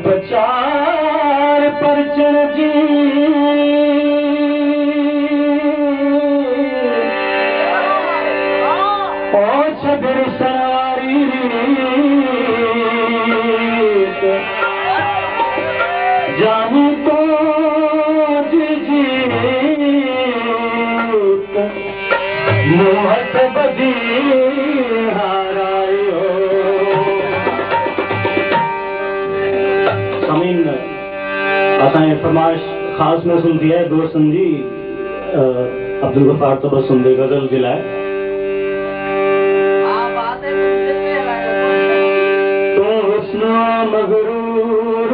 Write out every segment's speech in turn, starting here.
प्रचार परचण जी छबिर सवारी जानू तो मोहत बदी हारायो। समीन असांजे फरमाइश ख़ास में सुनती है दोस्तन जी अब्दुल गफ़ार तबस्सुम दे गज़ल जे लाइ तू हुस्न मगरूर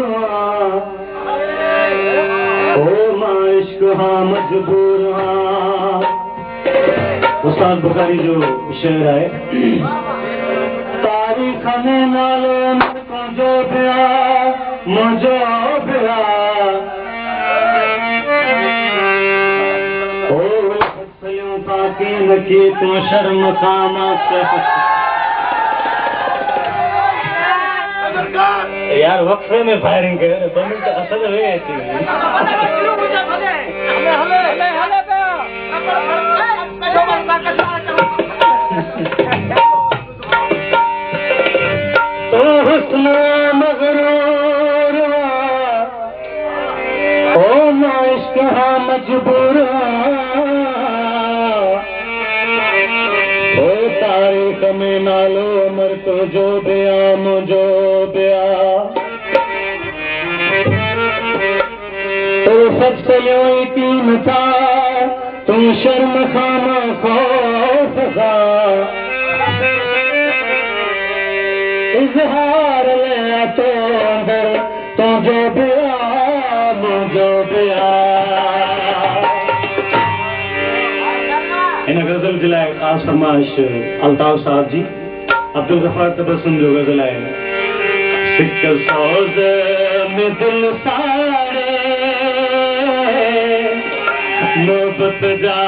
ओ मां इश्क हां मजबूर हां। उस्ताद बुखारी जो शेर है तारीख में नालो मुझो बिया ओ फसलियों ताकि नकी तू शर्म खामा यार वक्फे में फायरिंग कर 2 मिनट असल हुए थी तो हुस्न मगरूर ओ मां इश्क हां मजबूर ओ तारीख में नालो अमर तो जो बिया मुझो बिया तो फसलियों यतीम था तुम शर्म खामा खौफ था इजहार ले तो अंदर तो जो बिया मुझो बिया। इन गजल जे लाइ ख़ास फरमाइश अल्ताफ साहब जी अब्दुल गफ़ार तबस्सुम जो गजल है सिक सौज़ में दिल सारे मोहब्बत जा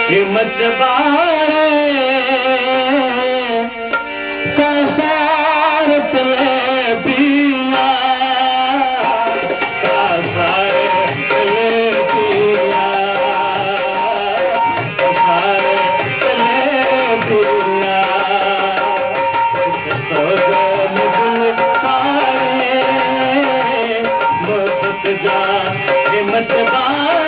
के मजबारे कासार तले पिया कासार तले पिया कासार तले पिया सौज़ में दिल सारे मोहब्बत जा के मजबारे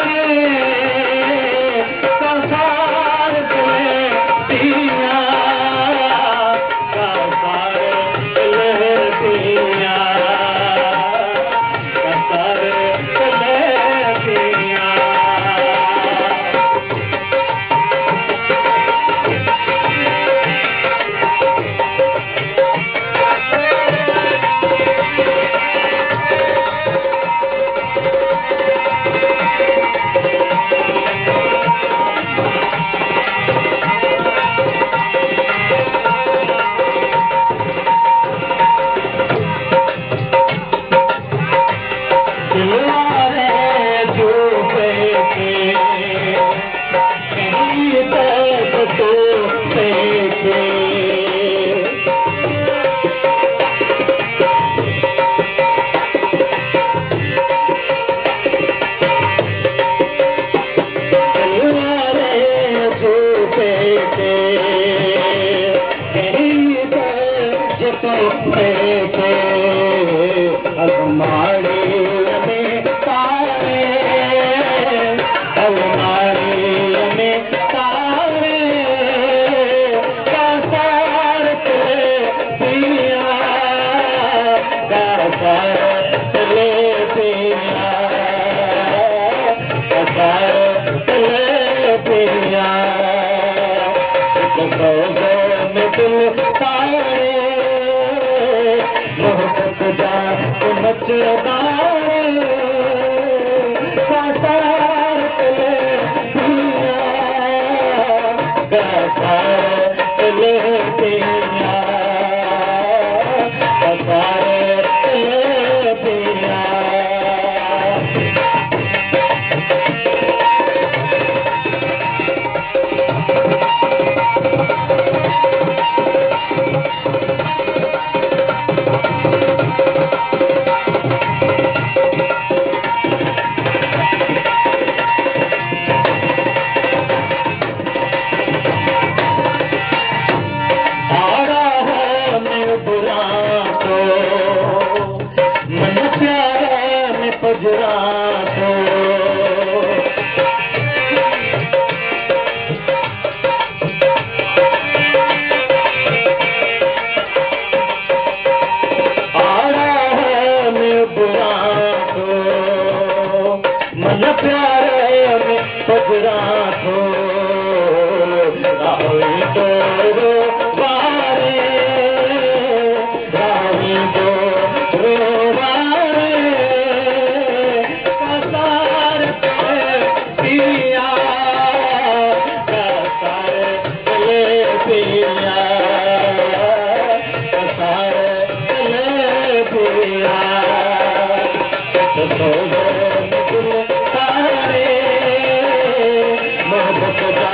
मोहब्बत जा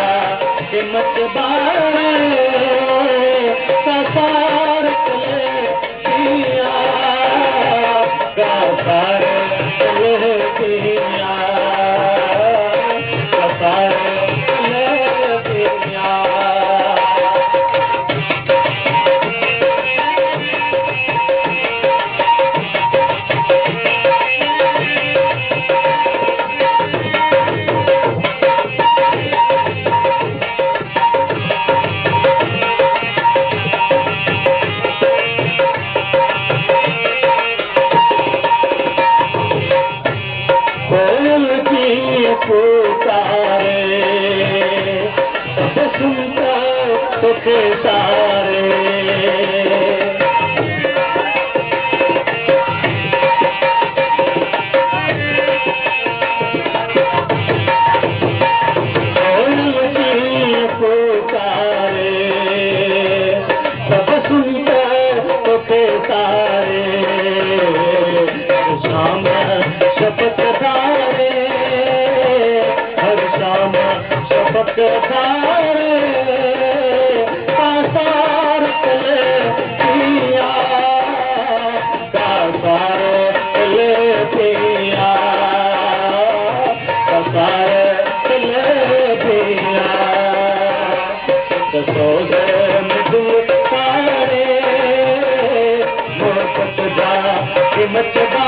के मचबारे कसार चले पिया कसार चले पिया कसार चले पिया पुकारे सब सुनता तो के सारे पुकारे सब सुनता तो के सारे शाम शपथ धारे शपथ धारे कासार चले पिया कासार चले पिया कासार चले पिया सोजे मिल सारे मोहब्बत जा के मचबा